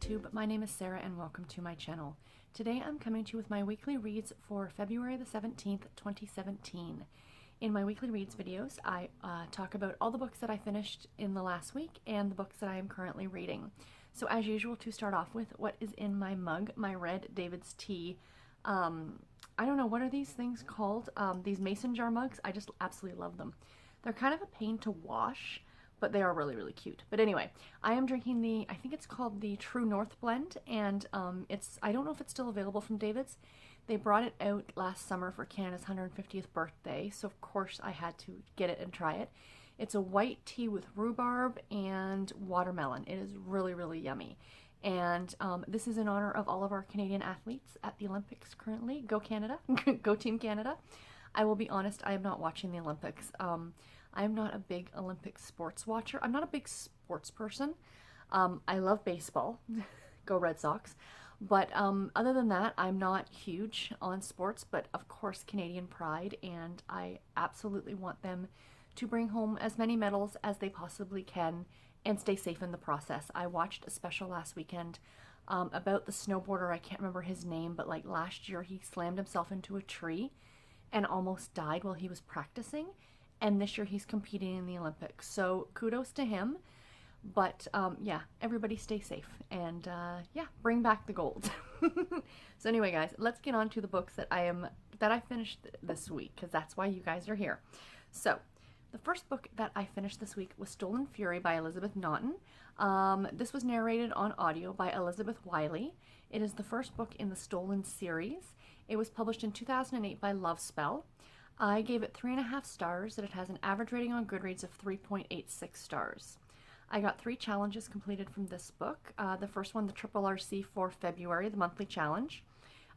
BookTube. My name is Sarah and welcome to my channel. Today I'm coming to you with my weekly reads for February the 17th, 2017. In my weekly reads videos, I talk about all the books that I finished in the last week and the books that I am currently reading. So as usual, to start off with, what is in my mug, my red David's tea. I don't know, what are these things called? These mason jar mugs? I just absolutely love them. They're kind of a pain to wash, but they are really, really cute. But anyway, I am drinking I think it's called the True North blend, and I don't know if it's still available from David's. They brought it out last summer for Canada's 150th birthday, so of course I had to get it and try it. It's a white tea with rhubarb and watermelon. It is really, really yummy. And this is in honor of all of our Canadian athletes at the Olympics currently. Go Canada. Go Team Canada. I will be honest, I am not watching the Olympics. I'm not a big Olympic sports watcher. I'm not a big sports person. I love baseball. Go Red Sox. But other than that, I'm not huge on sports, but of course Canadian pride, and I absolutely want them to bring home as many medals as they possibly can and stay safe in the process. I watched a special last weekend about the snowboarder. I can't remember his name, but like last year he slammed himself into a tree and almost died while he was practicing. And this year he's competing in the Olympics. So kudos to him. But yeah, everybody stay safe. And yeah, bring back the gold. So anyway, guys, let's get on to the books that I finished this week, because that's why you guys are here. So the first book that I finished this week was Stolen Fury by Elisabeth Naughton. This was narrated on audio by Elisabeth Wiley. It is the first book in the Stolen series. It was published in 2008 by Love Spell. I gave it 3.5 stars, and it has an average rating on Goodreads of 3.86 stars. I got 3 challenges completed from this book. The first one, the Triple RC for February, the monthly challenge.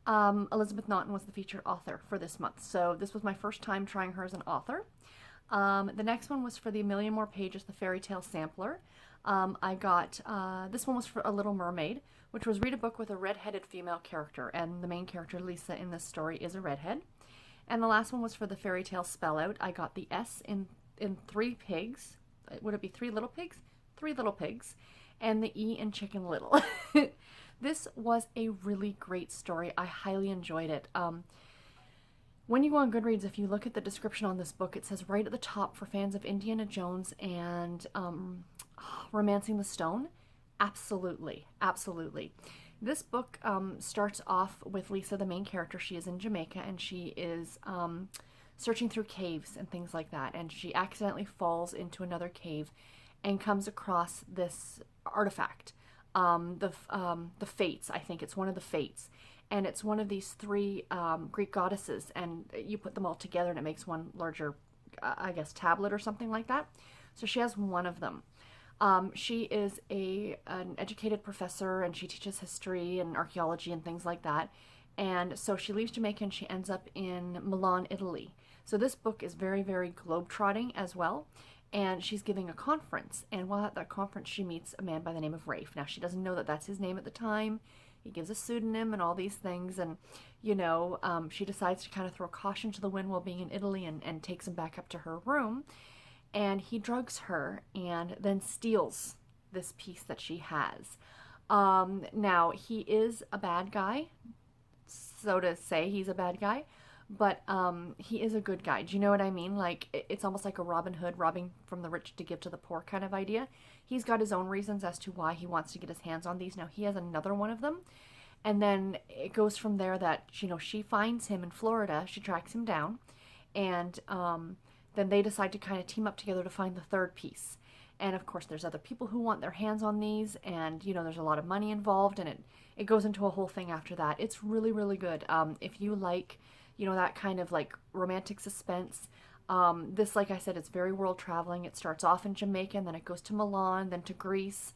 Elisabeth Naughton was the featured author for this month, so this was my first time trying her as an author. The next one was for the A Million More Pages, the Fairy Tale Sampler. This one was for A Little Mermaid, which was read a book with a red-headed female character, and the main character, Lisa, in this story is a redhead. And the last one was for the Fairy Tale Spell Out. I got the S in 3 pigs. Would it be 3 little pigs? 3 little pigs. And the E in Chicken Little. This was a really great story. I highly enjoyed it. When you go on Goodreads, if you look at the description on this book, it says right at the top, for fans of Indiana Jones and Romancing the Stone. Absolutely. Absolutely. This book starts off with Lisa, the main character. She is in Jamaica, and she is searching through caves and things like that, and she accidentally falls into another cave and comes across this artifact, the Fates. I think it's one of the Fates, and it's one of these 3 Greek goddesses, and you put them all together and it makes one larger, I guess, tablet or something like that. So she has one of them. She is an educated professor, and she teaches history and archaeology and things like that. And so she leaves Jamaica and she ends up in Milan, Italy. So this book is very, very globetrotting as well. And she's giving a conference. And while at that conference, she meets a man by the name of Rafe. Now, she doesn't know that that's his name at the time. He gives a pseudonym and all these things. And, you know, she decides to kind of throw caution to the wind while being in Italy and takes him back up to her room. And he drugs her and then steals this piece that she has. Now, he is a bad guy, so to say. He's a bad guy, but he is a good guy. Do you know what I mean? Like, it's almost like a Robin Hood, robbing from the rich to give to the poor kind of idea. He's got his own reasons as to why he wants to get his hands on these. Now, he has another one of them, and then it goes from there that, you know, she finds him in Florida. She tracks him down, and then they decide to kind of team up together to find the 3rd piece. And of course, there's other people who want their hands on these, and, you know, there's a lot of money involved, and it goes into a whole thing after that. It's really, really good. If you like, you know, that kind of like romantic suspense, this, like I said, it's very world traveling. It starts off in Jamaica, and then it goes to Milan, then to Greece,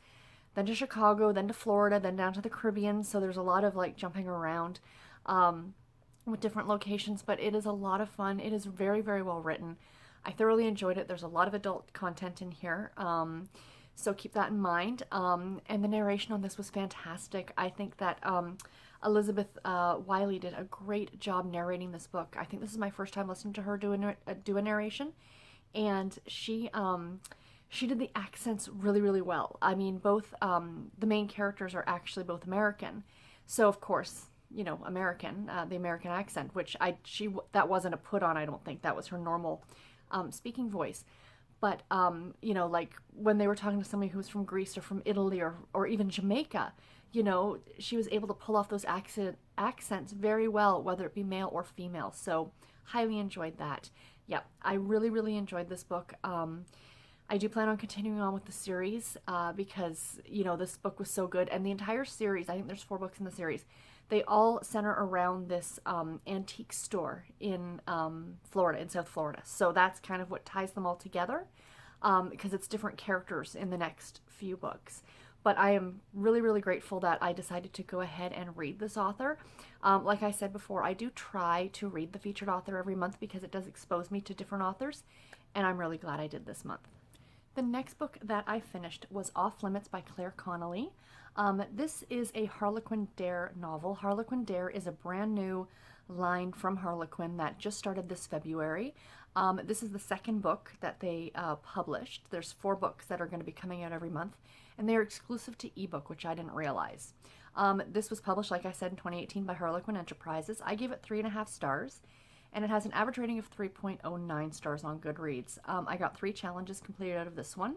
then to Chicago, then to Florida, then down to the Caribbean. So there's a lot of like jumping around with different locations, but it is a lot of fun. It is very, very well written. I thoroughly enjoyed it. There's a lot of adult content in here, so keep that in mind. And the narration on this was fantastic. I think that Elisabeth Wiley did a great job narrating this book. I think this is my first time listening to her do a narration, and she she did the accents really, really well. I mean, both the main characters are actually both American, so of course, you know, American, the American accent, which that wasn't a put on. I don't think that was her normal speaking voice. But you know, like when they were talking to somebody who was from Greece or from Italy or even Jamaica, you know, she was able to pull off those accents very well, whether it be male or female. So highly enjoyed that. Yep, I really, really enjoyed this book. I do plan on continuing on with the series because, you know, this book was so good. And the entire series, I think there's 4 books in the series, they all center around this antique store in Florida, in South Florida. So that's kind of what ties them all together because it's different characters in the next few books. But I am really, really grateful that I decided to go ahead and read this author. Like I said before, I do try to read the featured author every month because it does expose me to different authors, and I'm really glad I did this month. The next book that I finished was Off Limits by Clare Connelly. This is a Harlequin Dare novel. Harlequin Dare is a brand new line from Harlequin that just started this February. This is the second book that they published. There's 4 books that are going to be coming out every month, and they're exclusive to ebook, which I didn't realize. This was published, like I said, in 2018 by Harlequin Enterprises. I gave it 3.5 stars. And it has an average rating of 3.09 stars on Goodreads. I got 3 challenges completed out of this one.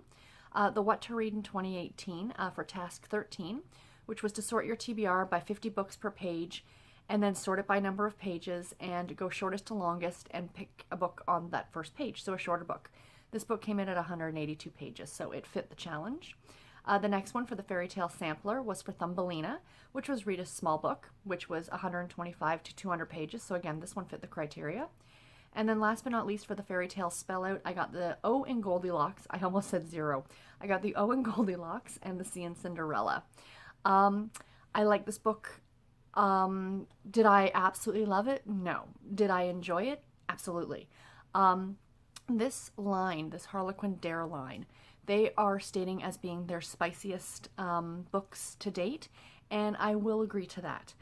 The What to Read in 2018 for Task 13, which was to sort your TBR by 50 books per page, and then sort it by number of pages, and go shortest to longest, and pick a book on that first page, so a shorter book. This book came in at 182 pages, so it fit the challenge. The next one for the Fairy Tale Sampler was for Thumbelina, which was read a small book, which was 125 to 200 pages. So again, this one fit the criteria. And then last but not least for the Fairy Tale Spellout, I got the O in Goldilocks. I almost said 0. I got the O in Goldilocks and the C in Cinderella. I like this book. Did I absolutely love it? No. Did I enjoy it? Absolutely. This line, this Harlequin Dare line, they are stating as being their spiciest books to date, and I will agree to that.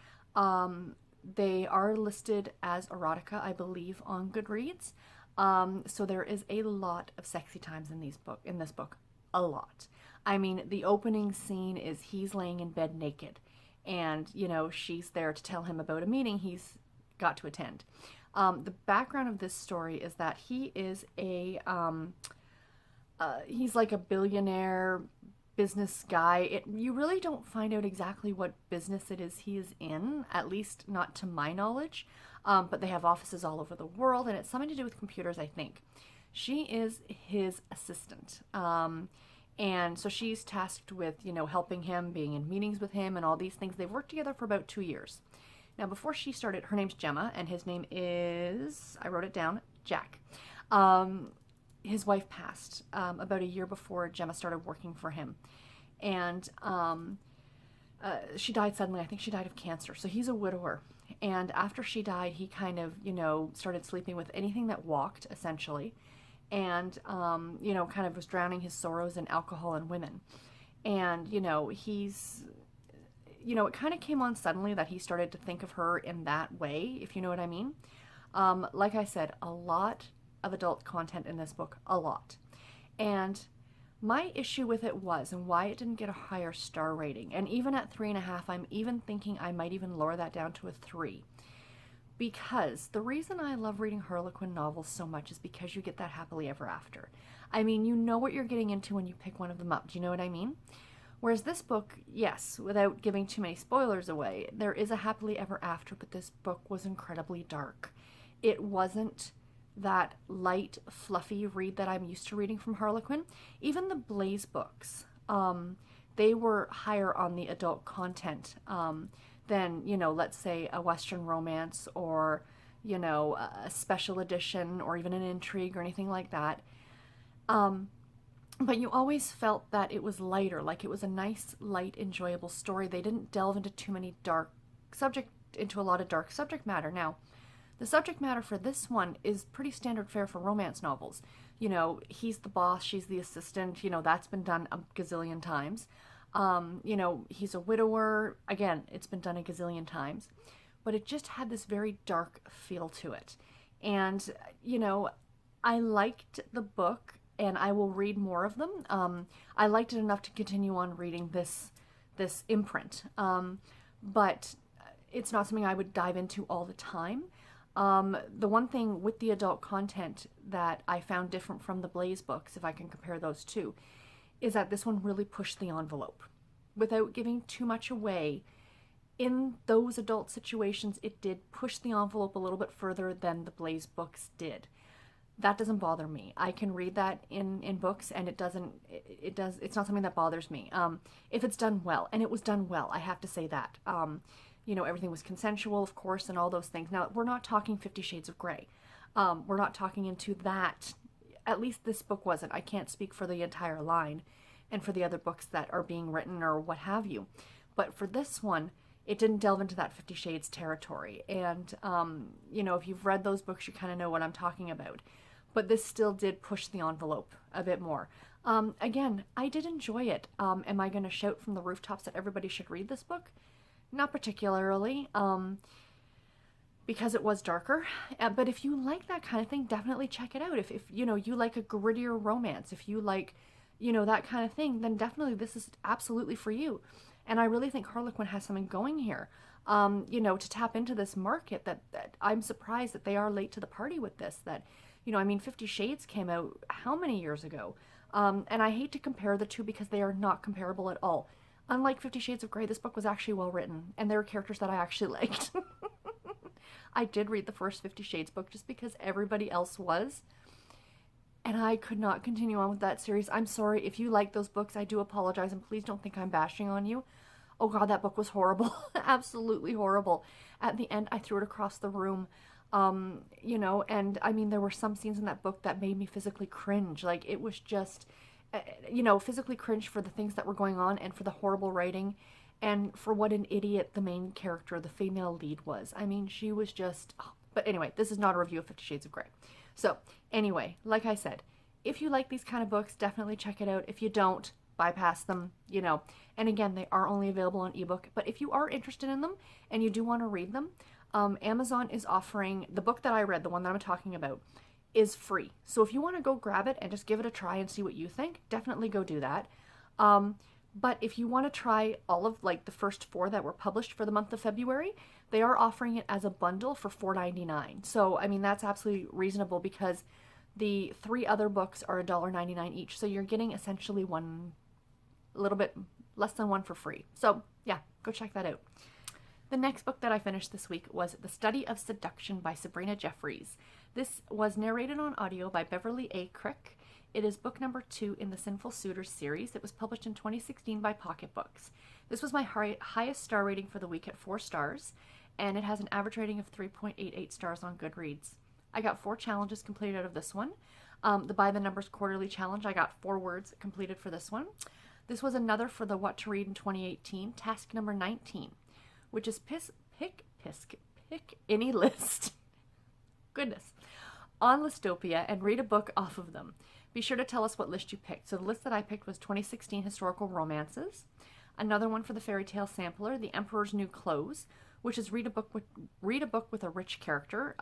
They are listed as erotica, I believe, on Goodreads. So there is a lot of sexy times in this book. A lot. I mean, the opening scene is he's laying in bed naked, and, you know, she's there to tell him about a meeting he's got to attend. The background of this story is that he is he's like a billionaire business guy. You really don't find out exactly what business it is he is in, at least not to my knowledge. But they have offices all over the world, and it's something to do with computers, I think. She is his assistant. And so she's tasked with, you know, helping him, being in meetings with him, and all these things. They've worked together for about 2 years. Now, before she started, her name's Gemma, and his name is, I wrote it down, Jack. His wife passed about a year before Gemma started working for him. And she died suddenly. I think she died of cancer. So he's a widower. And after she died, he kind of, you know, started sleeping with anything that walked, essentially. And, you know, kind of was drowning his sorrows in alcohol and women. And, you know, it kind of came on suddenly that he started to think of her in that way, if you know what I mean. Like I said, a lot of adult content in this book, a lot. And my issue with it was, and why it didn't get a higher star rating, and even at 3.5, I'm even thinking I might even lower that down to a 3. Because the reason I love reading Harlequin novels so much is because you get that happily ever after. I mean, you know what you're getting into when you pick one of them up. Do you know what I mean? Whereas this book, yes, without giving too many spoilers away, there is a happily ever after, but this book was incredibly dark. It wasn't that light, fluffy read that I'm used to reading from Harlequin. Even the Blaze books, they were higher on the adult content than, you know, let's say a Western romance or, you know, a special edition or even an intrigue or anything like that. But you always felt that it was lighter, like it was a nice, light, enjoyable story. They didn't delve into a lot of dark subject matter. Now, the subject matter for this one is pretty standard fare for romance novels. You know, he's the boss, she's the assistant, you know, that's been done a gazillion times. You know, he's a widower. Again, it's been done a gazillion times. But it just had this very dark feel to it. And, you know, I liked the book, and I will read more of them. I liked it enough to continue on reading this imprint, but it's not something I would dive into all the time. The one thing with the adult content that I found different from the Blaze books, if I can compare those two, is that this one really pushed the envelope. Without giving too much away, in those adult situations, it did push the envelope a little bit further than the Blaze books did. That doesn't bother me. I can read that in books, and it's not something that bothers me. If it's done well, and it was done well, I have to say that. Everything was consensual, of course, and all those things. Now, we're not talking 50 Shades of Grey. We're not talking into that. At least this book wasn't. I can't speak for the entire line and for the other books that are being written or what have you. But for this one, it didn't delve into that 50 Shades territory. And, if you've read those books, you kind of know what I'm talking about. But this still did push the envelope a bit more. Again, I did enjoy it. Am I going to shout from the rooftops that everybody should read this book? Not particularly, because it was darker. But if you like that kind of thing, definitely check it out. If you like a grittier romance, if you like, that kind of thing, then definitely this is absolutely for you. And I really think Harlequin has something going here, to tap into this market that I'm surprised that they are late to the party with this. That, 50 Shades came out how many years ago? And I hate to compare the two because they are not comparable at all. Unlike 50 Shades of Grey, this book was actually well written, and there are characters that I actually liked. I did read the first 50 Shades book just because everybody else was, and I could not continue on with that series. I'm sorry if you like those books. I do apologize, and please don't think I'm bashing on you. Oh God, that book was horrible. Absolutely horrible. At the end, I threw it across the room. And I mean, there were some scenes in that book that made me physically cringe. Like, it was just, physically cringe for the things that were going on and for the horrible writing and for what an idiot the main character, the female lead, was. I mean, she was just, but anyway, this is not a review of 50 Shades of Grey. So anyway, like I said, if you like these kind of books, definitely check it out. If you don't, bypass them, and again, they are only available on ebook, but if you are interested in them and you do want to read them, Amazon is offering the book that I read, the one that I'm talking about, is free. So if you want to go grab it and just give it a try and see what you think, definitely go do that. But if you want to try all of the first 4 that were published for the month of February, they are offering it as a bundle for $4.99. So I mean, that's absolutely reasonable because the 3 other books are $1.99 each. So you're getting essentially one, a little bit less than one for free. So yeah, go check that out. The next book that I finished this week was The Study of Seduction by Sabrina Jeffries. This was narrated on audio by Beverly A. Crick. It is book number 2 in the Sinful Suitors series. It was published in 2016 by Pocket Books. This was my highest star rating for the week at 4 stars, and it has an average rating of 3.88 stars on Goodreads. I got 4 challenges completed out of this one. The By the Numbers Quarterly Challenge, I got 4 words completed for this one. This was another for the What to Read in 2018, task number 19, which is pick any list. Goodness. On Listopia and read a book off of them. Be sure to tell us what list you picked. So the list that I picked was 2016 historical romances. Another one for the fairy tale sampler, The Emperor's New Clothes, which is read a book with a rich character.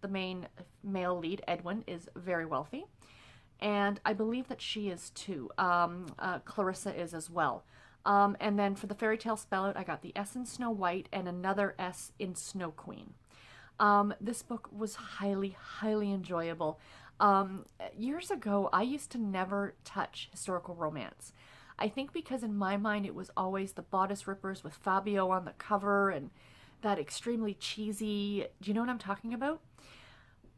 The main male lead, Edwin, is very wealthy, and I believe that she is too. Clarissa is as well. And then for the fairy tale spell out, I got the S in Snow White and another S in Snow Queen. This book was highly, highly enjoyable. Years ago, I used to never touch historical romance. I think because in my mind it was always the bodice rippers with Fabio on the cover and that extremely cheesy, do you know what I'm talking about?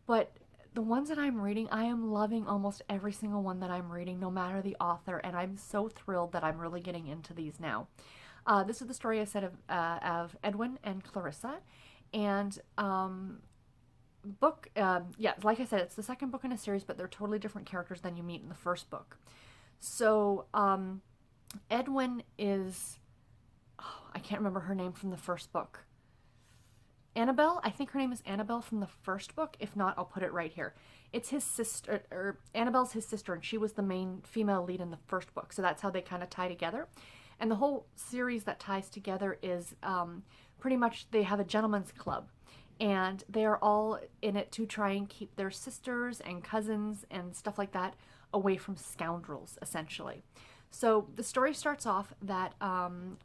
But the ones that I'm reading, I am loving almost every single one that I'm reading, no matter the author, and I'm so thrilled that I'm really getting into these now. This is the story I said of Edwin and Clarissa, and like I said, it's the second book in a series, but they're totally different characters than you meet in the first book. So Edwin is, I can't remember her name from the first book. Annabelle? I think her name is Annabelle from the first book. If not, I'll put it right here. It's his sister, or Annabelle's his sister, and she was the main female lead in the first book. So that's how they kind of tie together. And the whole series that ties together is pretty much they have a gentleman's club. And they are all in it to try and keep their sisters and cousins and stuff like that away from scoundrels, essentially. So the story starts off that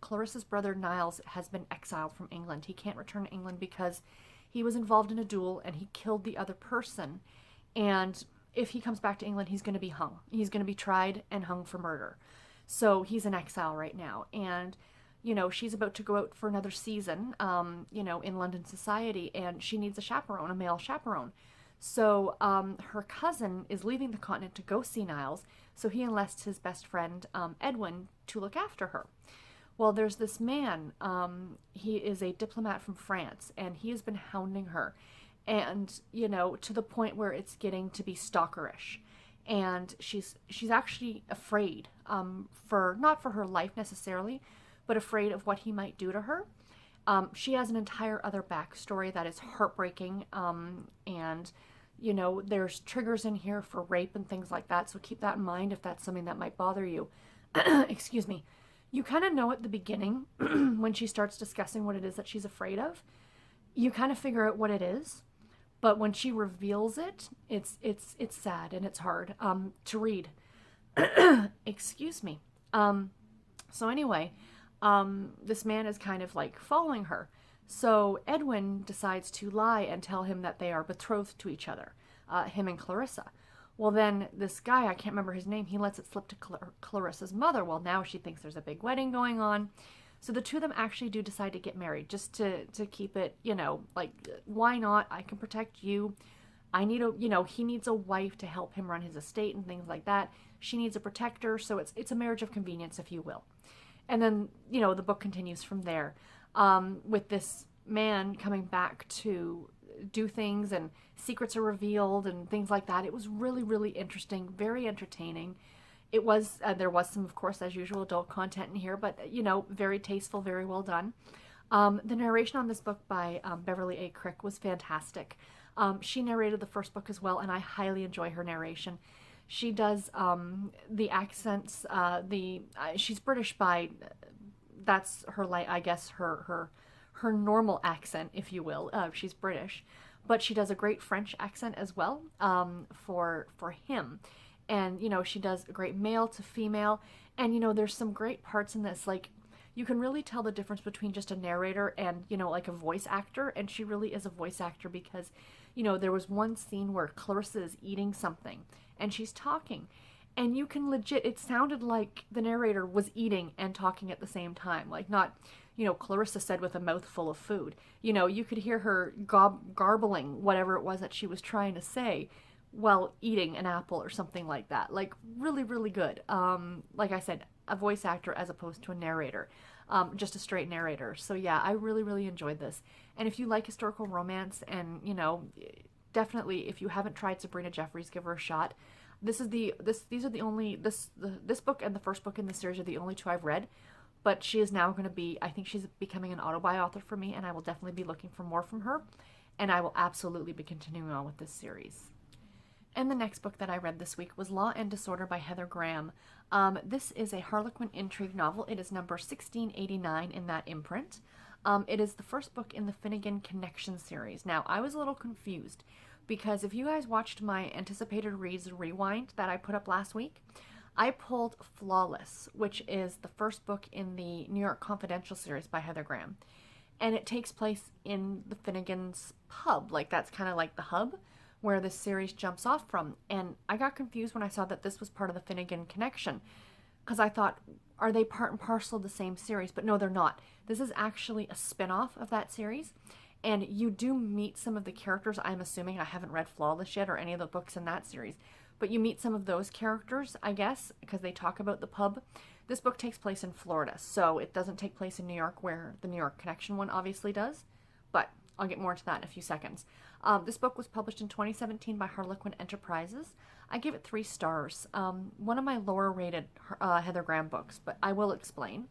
Clarissa's brother Niles has been exiled from England. He can't return to England because he was involved in a duel and he killed the other person. And if he comes back to England, he's going to be hung. He's going to be tried and hung for murder. So he's in exile right now. And, she's about to go out for another season, in London society, and she needs a chaperone, a male chaperone. So her cousin is leaving the continent to go see Niles, so he enlists his best friend, Edwin, to look after her. Well, there's this man, he is a diplomat from France, and he has been hounding her, and, to the point where it's getting to be stalkerish. And she's actually afraid, not for her life necessarily, but afraid of what he might do to her. She has an entire other backstory that is heartbreaking, and there's triggers in here for rape and things like that, so keep that in mind if that's something that might bother you. Excuse me. You kind of know at the beginning when she starts discussing what it is that she's afraid of, you kind of figure out what it is, but when she reveals it, it's sad and it's hard to read. Excuse me. So anyway, this man is kind of like following her. So Edwin decides to lie and tell him that they are betrothed to each other, him and Clarissa. Well, then this guy, I can't remember his name, he lets it slip to Clarissa's mother. Well, now she thinks there's a big wedding going on. So the two of them actually do decide to get married, just to keep it, why not? I can protect you. I need he needs a wife to help him run his estate and things like that. She needs a protector, so it's a marriage of convenience, if you will. And then, the book continues from there, with this man coming back to do things, and secrets are revealed and things like that. It was really, really interesting, very entertaining. It was, there was some, of course, as usual, adult content in here, but, very tasteful, very well done. The narration on this book by Beverly A. Crick was fantastic. She narrated the first book as well, and I highly enjoy her narration. She does the accents, she's British by, that's her, I guess, her normal accent, if you will. She's British, but she does a great French accent as well, for him. And, she does a great male to female. And, there's some great parts in this. Like, you can really tell the difference between just a narrator and, like a voice actor. And she really is a voice actor because, there was one scene where Clarissa is eating something and she's talking. And you can it sounded like the narrator was eating and talking at the same time. Like, not, Clarissa said with a mouthful of food. You could hear her garbling whatever it was that she was trying to say while eating an apple or something like that. Like, really, really good. Like I said, a voice actor as opposed to a narrator. Just a straight narrator. So yeah, I really, really enjoyed this. And if you like historical romance and, definitely if you haven't tried Sabrina Jeffries, give her a shot. These are the only, this book and the first book in the series are the only two I've read. But she is now going to be, I think she's becoming an auto-buy author for me, and I will definitely be looking for more from her. And I will absolutely be continuing on with this series. And the next book that I read this week was Law and Disorder by Heather Graham. This is a Harlequin intrigue novel. It is number 1689 in that imprint. It is the first book in the Finnegan Connection series. Now, I was a little confused because if you guys watched my anticipated reads rewind that I put up last week, I pulled Flawless, which is the first book in the New York Confidential series by Heather Graham. And it takes place in the Finnegan's pub. Like, that's kind of like the hub where this series jumps off from. And I got confused when I saw that this was part of the Finnegan Connection, because I thought, are they part and parcel of the same series? But no, they're not. This is actually a spin-off of that series, and you do meet some of the characters. I'm assuming, I haven't read Flawless yet or any of the books in that series, but you meet some of those characters, I guess, because they talk about the pub. This book takes place in Florida, so it doesn't take place in New York, where the New York Connection one obviously does, but I'll get more into that in a few seconds. This book was published in 2017 by Harlequin Enterprises. I give it 3 stars. One of my lower rated Heather Graham books, but I will explain.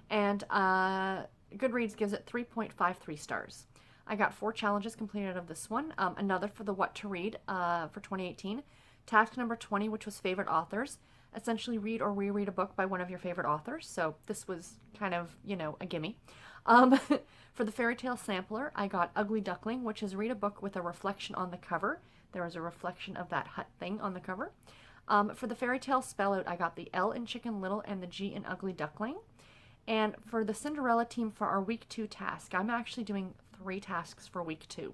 And Goodreads gives it 3.53 stars. I got 4 challenges completed of this one. Another for the What to Read for 2018. Task number 20, which was favorite authors. Essentially read or reread a book by one of your favorite authors. So this was kind of, a gimme. For the fairy tale sampler, I got Ugly Duckling, which is read a book with a reflection on the cover. There was a reflection of that hut thing on the cover. For the fairy tale spell out, I got the L in Chicken Little and the G in Ugly Duckling. And for the Cinderella team for our week 2 task, I'm actually doing 3 tasks for week 2.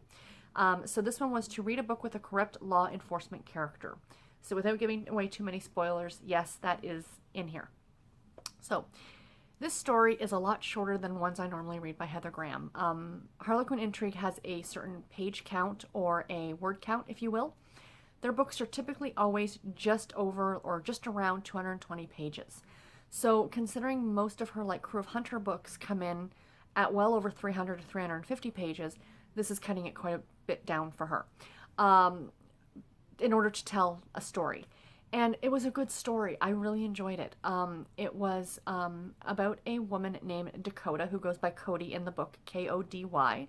So this one was to read a book with a corrupt law enforcement character. So without giving away too many spoilers, yes, that is in here. So this story is a lot shorter than ones I normally read by Heather Graham. Harlequin Intrigue has a certain page count or a word count, if you will. Their books are typically always just over or just around 220 pages. So considering most of her like Crew of Hunter books come in at well over 300 to 350 pages, this is cutting it quite a bit down for her in order to tell a story. And it was a good story. I really enjoyed it. It was about a woman named Dakota who goes by Cody in the book, Kody,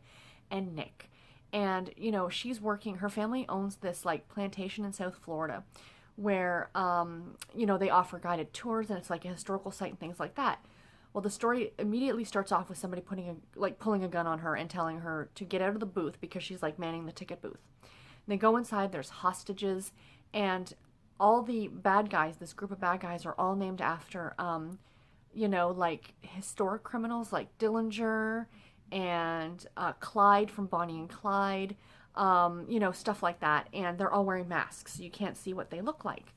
and Nick. And, you know, she's working, her family owns this like plantation in South Florida where, you know, they offer guided tours and it's like a historical site and things like that. Well, the story immediately starts off with somebody pulling a gun on her and telling her to get out of the booth because she's like manning the ticket booth. And they go inside, there's hostages, and all the bad guys, this group of bad guys are all named after, you know, like historic criminals like Dillinger and Clyde from Bonnie and Clyde, you know, stuff like that. And they're all wearing masks, so you can't see what they look like.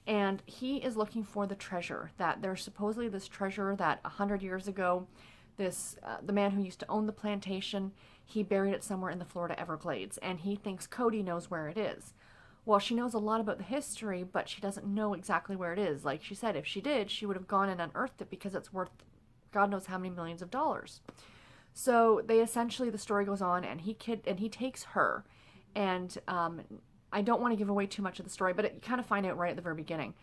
And he is looking for the treasure, that there's supposedly this treasure that 100 years ago, this the man who used to own the plantation, he buried it somewhere in the Florida Everglades, and he thinks Cody knows where it is. Well, she knows a lot about the history, but she doesn't know exactly where it is. Like she said, if she did, she would have gone and unearthed it because it's worth God knows how many millions of dollars. So they essentially, the story goes on, and he takes her, and I don't want to give away too much of the story, but you kind of find out right at the very beginning.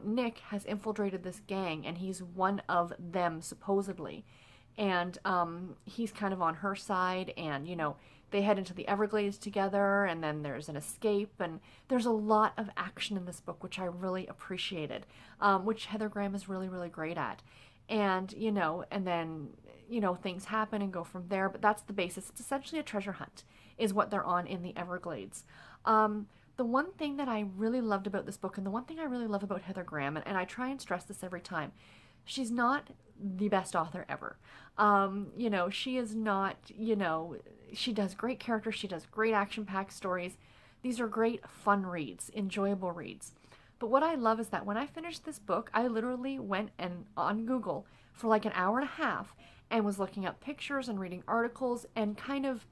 Nick has infiltrated this gang, and he's one of them, supposedly. And he's kind of on her side, and, you know, they head into the Everglades together, and then there's an escape, and there's a lot of action in this book, which I really appreciated, which Heather Graham is really, really great at. And, you know, and then, you know, things happen and go from there, but that's the basis. It's essentially a treasure hunt, is what they're on in the Everglades. The one thing that I really loved about this book, and the one thing I really love about Heather Graham, and I try and stress this every time, she's not the best author ever. You know, she is not, you know, she does great characters, she does great action-packed stories. These are great, fun reads, enjoyable reads. But what I love is that when I finished this book, I literally went on Google for like an hour and a half and was looking up pictures and reading articles and kind of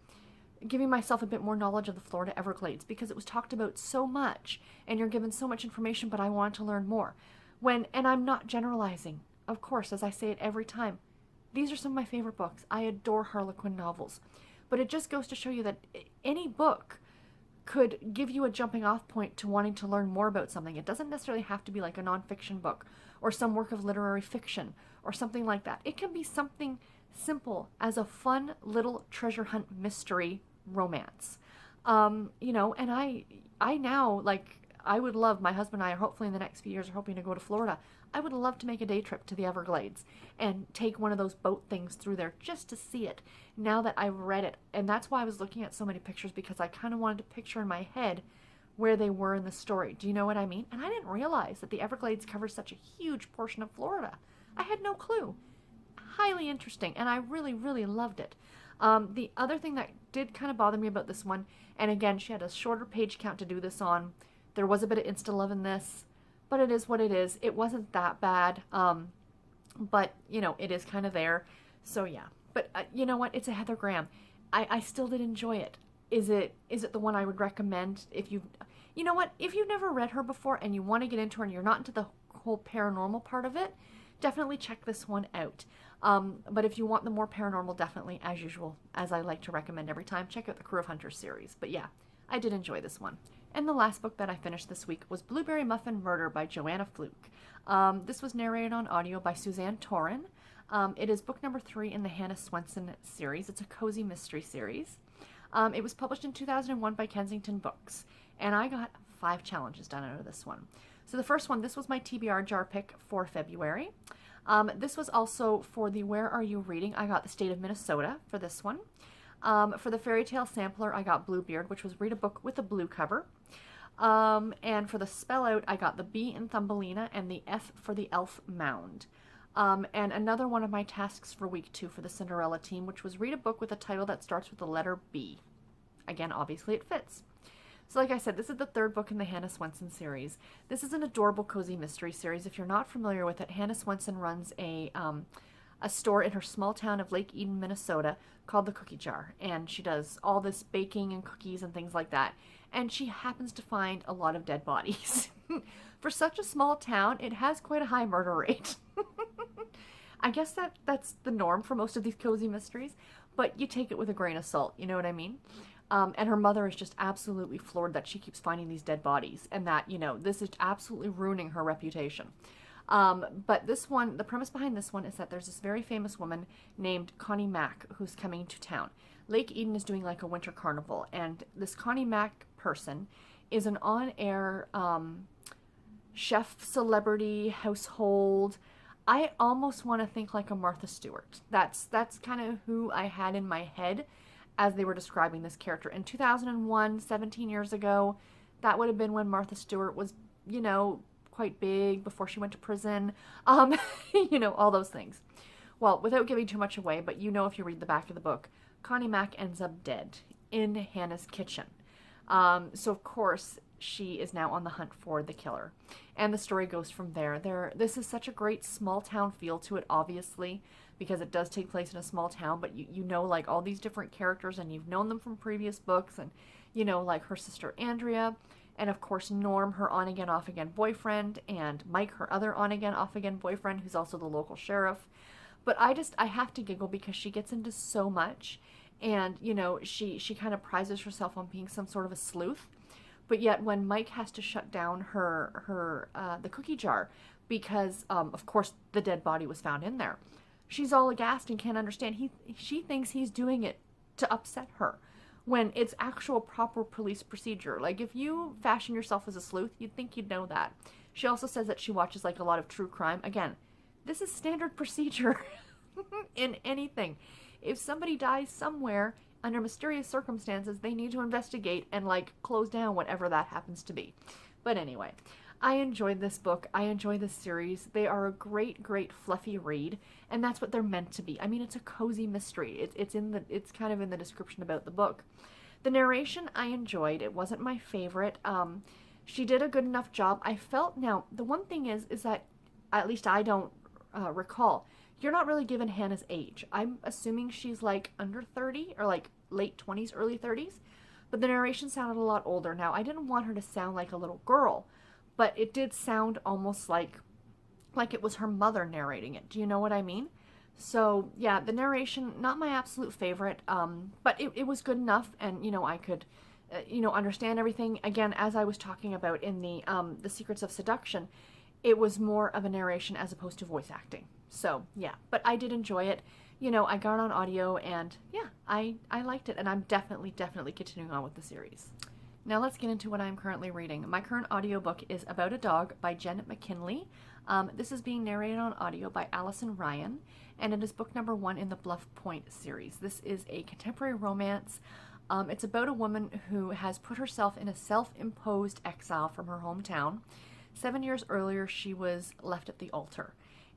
giving myself a bit more knowledge of the Florida Everglades, because it was talked about so much and you're given so much information, but I wanted to learn more. And I'm not generalizing, of course, as I say it every time. These are some of my favorite books. I adore Harlequin novels. But it just goes to show you that any book could give you a jumping off point to wanting to learn more about something. It doesn't necessarily have to be like a nonfiction book or some work of literary fiction or something like that. It can be something simple as a fun little treasure hunt mystery romance. You know, and I now, like, I would love, my husband and I are hopefully in the next few years are hoping to go to Florida. I would love to make a day trip to the Everglades and take one of those boat things through there just to see it now that I've read it. And that's why I was looking at so many pictures, because I kind of wanted to picture in my head where they were in the story. Do you know what I mean? And I didn't realize that the Everglades covers such a huge portion of Florida. I had no clue. Highly interesting, and I really, really loved it. The other thing that did kind of bother me about this one, and again, she had a shorter page count to do this on. There was a bit of insta-love in this, but it is what it is. It wasn't that bad, but, you know, it is kind of there. So, yeah. But, you know what? It's a Heather Graham. I still did enjoy it. Is it the one I would recommend if you know what? If you've never read her before and you want to get into her and you're not into the whole paranormal part of it, definitely check this one out. But if you want the more paranormal, definitely, as usual, as I like to recommend every time, check out the Crew of Hunters series. But yeah, I did enjoy this one. And the last book that I finished this week was Blueberry Muffin Murder by Joanna Fluke. This was narrated on audio by Suzanne Torin. It is book number 3 in the Hannah Swenson series. It's a cozy mystery series. It was published in 2001 by Kensington Books, and I got 5 challenges done out of this one. So the first one, this was my TBR jar pick for February. This was also for the Where Are You Reading? I got the state of Minnesota for this one. For the fairy tale sampler, I got Bluebeard, which was read a book with a blue cover. And for the spell out, I got the B in Thumbelina and the F for the Elf Mound. And another one of my tasks for week 2 for the Cinderella team, which was read a book with a title that starts with the letter B. Again, obviously it fits. So like I said, this is the 3rd book in the Hannah Swenson series. This is an adorable cozy mystery series. If you're not familiar with it, Hannah Swenson runs a store in her small town of Lake Eden, Minnesota called the Cookie Jar. And she does all this baking and cookies and things like that. And she happens to find a lot of dead bodies. For such a small town, it has quite a high murder rate. I guess that's the norm for most of these cozy mysteries, but you take it with a grain of salt, you know what I mean? And her mother is just absolutely floored that she keeps finding these dead bodies and that, this is absolutely ruining her reputation. But this one, the premise behind this one is that there's this very famous woman named Connie Mack who's coming to town. Lake Eden is doing like a winter carnival, and this Connie Mack person is an on-air chef, celebrity, household. I almost want to think like a Martha Stewart. That's kind of who I had in my head as they were describing this character. In 2001, 17 years ago, that would have been when Martha Stewart was, quite big before she went to prison. All those things. Well, without giving too much away, but if you read the back of the book, Connie Mack ends up dead in Hannah's kitchen. So of course, she is now on the hunt for the killer. And the story goes from there. This is such a great small town feel to it, obviously, because it does take place in a small town, but you know like all these different characters and you've known them from previous books, and like her sister Andrea, and of course Norm, her on-again, off-again boyfriend, and Mike, her other on-again, off-again boyfriend, who's also the local sheriff. But I have to giggle because she gets into so much, and she kind of prizes herself on being some sort of a sleuth. But yet when Mike has to shut down her the cookie jar because of course the dead body was found in there, she's all aghast and can't understand. She thinks he's doing it to upset her when it's actual proper police procedure. Like, if you fashion yourself as a sleuth, you'd think you'd know that. She also says that she watches like a lot of true crime. Again, this is standard procedure in anything. If somebody dies somewhere under mysterious circumstances, they need to investigate and like close down whatever that happens to be. But anyway, I enjoyed this book. I enjoy this series. They are a great, great fluffy read, and that's what they're meant to be. I mean, it's a cozy mystery. It's kind of in the description about the book. The narration I enjoyed. It wasn't my favorite. She did a good enough job. I felt, now the one thing is that at least I don't recall, you're not really given Hannah's age. I'm assuming she's like under 30 or like late 20s, early 30s, but the narration sounded a lot older. Now, I didn't want her to sound like a little girl, but it did sound almost like it was her mother narrating it. Do you know what I mean? So yeah, the narration, not my absolute favorite, but it was good enough, and I could understand everything. Again, as I was talking about in the Secrets of Seduction, it was more of a narration as opposed to voice acting. So yeah, but I did enjoy it. I got it on audio, and yeah, I liked it, and I'm definitely continuing on with the series. Now let's get into what I'm currently reading. My current audiobook is About a Dog by Jenn McKinley. This is being narrated on audio by Allison Ryan, and it is book number 1 in the Bluff Point series. This is a contemporary romance. It's about a woman who has put herself in a self-imposed exile from her hometown. 7 years earlier, she was left at the altar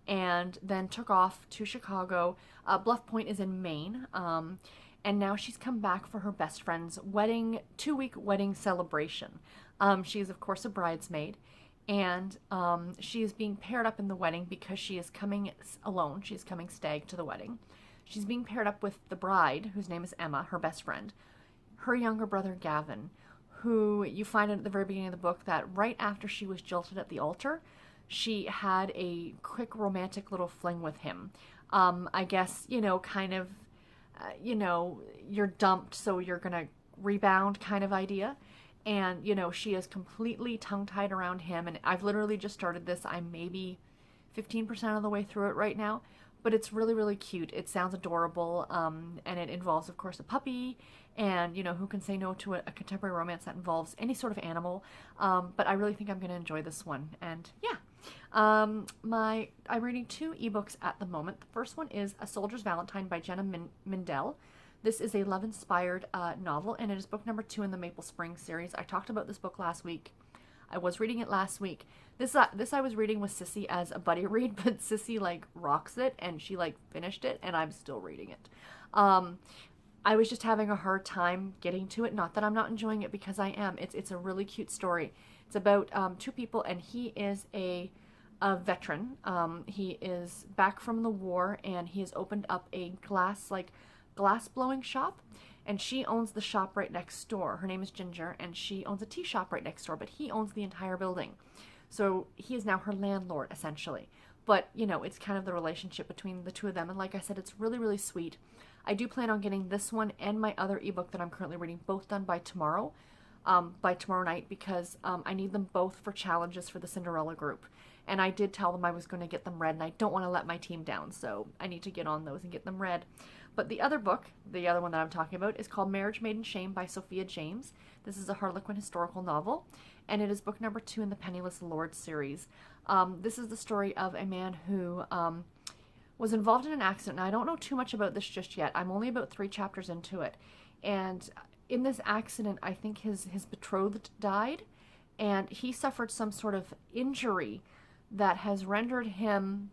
and then took off to Chicago. Bluff Point is in Maine, and now she's come back for her best friend's wedding, 2-week wedding celebration. She is, of course, a bridesmaid, and she is being paired up in the wedding because she is coming alone. She's coming stag to the wedding. She's being paired up with the bride, whose name is Emma, her best friend, her younger brother Gavin, who you find at the very beginning of the book that right after she was jilted at the altar, she had a quick romantic little fling with him. I guess, kind of, you're dumped, so you're going to rebound kind of idea. And, she is completely tongue-tied around him. And I've literally just started this. I'm maybe 15% of the way through it right now. But it's really, really cute. It sounds adorable. And it involves, of course, a puppy. And, who can say no to a contemporary romance that involves any sort of animal. But I really think I'm going to enjoy this one. And, yeah. I'm reading 2 ebooks at the moment. The first one is A Soldier's Valentine by Jenna Mendell. This is a love-inspired novel, and it is book number 2 in the Maple Springs series. I talked about this book last week. I was reading it last week. This I was reading with Sissy as a buddy read, but Sissy like rocks it, and she like finished it, and I'm still reading it. I was just having a hard time getting to it. Not that I'm not enjoying it, because I am. It's a really cute story. It's about 2 people, and he is a veteran. He is back from the war, and he has opened up a glass blowing shop, and she owns the shop right next door. Her name is Ginger, and she owns a tea shop right next door, but he owns the entire building. So he is now her landlord, essentially. But, you know, it's kind of the relationship between the 2 of them, and like I said, it's really, really sweet. I do plan on getting this one and my other ebook that I'm currently reading both done by tomorrow night, because I need them both for challenges for the Cinderella group. And I did tell them I was going to get them read, and I don't want to let my team down, so I need to get on those and get them read. But the other book, the other one that I'm talking about, is called Marriage Made in Shame by Sophia James. This is a Harlequin historical novel, and it is book number 2 in the Penniless Lord series. This is the story of a man who was involved in an accident. Now, I don't know too much about this just yet. I'm only about 3 chapters into it. And in this accident, I think his betrothed died, and he suffered some sort of injury that has rendered him,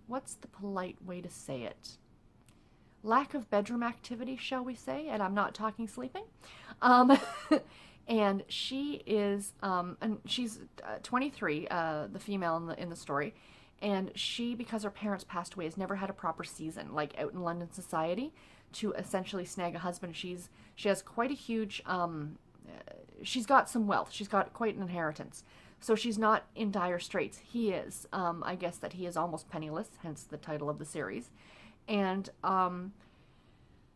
what's the polite way to say it? Lack of bedroom activity, shall we say, and I'm not talking sleeping. And she is, and she's 23, the female in the story, and she, because her parents passed away, has never had a proper season, like out in London society, to essentially snag a husband. She has quite a huge, she's got some wealth. She's got quite an inheritance. So she's not in dire straits. He is. I guess that he is almost penniless, hence the title of the series. And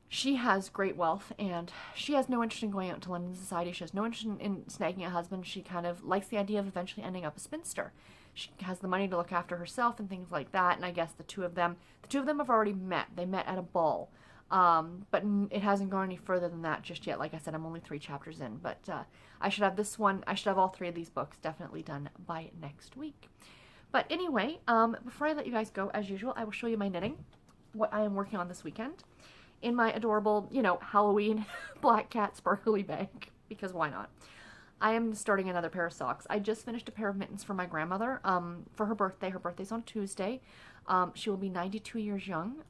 she has great wealth, and she has no interest in going out into London society. She has no interest in snagging a husband. She kind of likes the idea of eventually ending up a spinster. She has the money to look after herself and things like that. And I guess the two of them have already met. They met at a ball. But it hasn't gone any further than that just yet. Like I said, I'm only 3 chapters in, but I should have all 3 of these books definitely done by next week. But anyway, before I let you guys go, as usual, I will show you my knitting, what I am working on this weekend, in my adorable, you know, Halloween black cat sparkly bag, because why not? I am starting another pair of socks. I just finished a pair of mittens for my grandmother, for her birthday. Her birthday's on Tuesday. She will be 92 years young.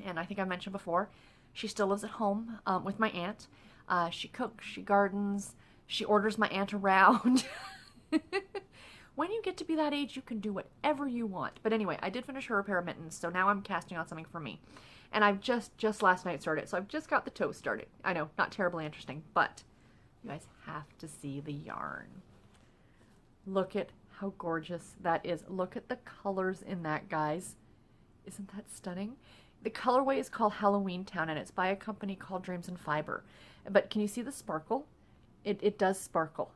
And I think I mentioned before, she still lives at home with my aunt. She cooks, she gardens, she orders my aunt around. When you get to be that age, you can do whatever you want. But anyway, I did finish her a pair of mittens, so now I'm casting on something for me. And I've just last night started, so I've just got the toe started. I know, not terribly interesting, but you guys have to see the yarn. Look at how gorgeous that is. Look at the colors in that, guys. Isn't that stunning? The colorway is called Halloween Town, and it's by a company called Dreams and Fiber. But can you see the sparkle? It does sparkle.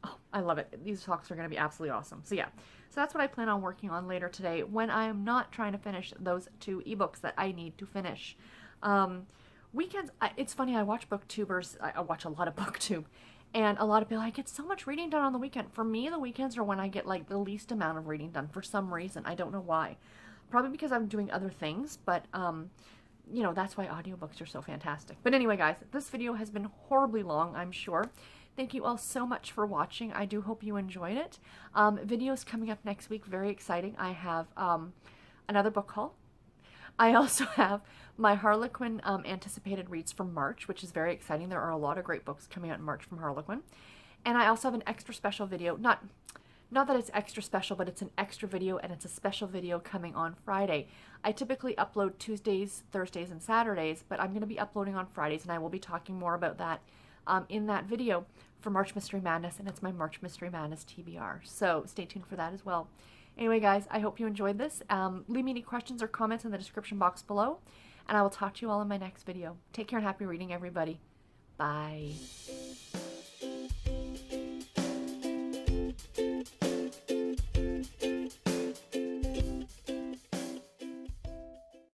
Oh, I love it. These socks are going to be absolutely awesome. So yeah, so that's what I plan on working on later today when I am not trying to finish those 2 ebooks that I need to finish. Weekends, it's funny, I watch booktubers. I watch a lot of booktube, and a lot of people, I get so much reading done on the weekend. For me, the weekends are when I get like the least amount of reading done for some reason. I don't know why. Probably because I'm doing other things, but you know, that's why audiobooks are so fantastic. But anyway, guys, this video has been horribly long, I'm sure. Thank you all so much for watching. I do hope you enjoyed it. Videos coming up next week, very exciting. I have another book haul. I also have my Harlequin anticipated reads for March, which is very exciting. There are a lot of great books coming out in March from Harlequin. And I also have an extra special video, not that it's extra special, but it's an extra video, and it's a special video coming on Friday. I typically upload Tuesdays, Thursdays, and Saturdays, but I'm going to be uploading on Fridays, and I will be talking more about that in that video for March Mystery Madness, and it's my March Mystery Madness TBR. So stay tuned for that as well. Anyway, guys, I hope you enjoyed this. Leave me any questions or comments in the description box below, and I will talk to you all in my next video. Take care and happy reading, everybody. Bye.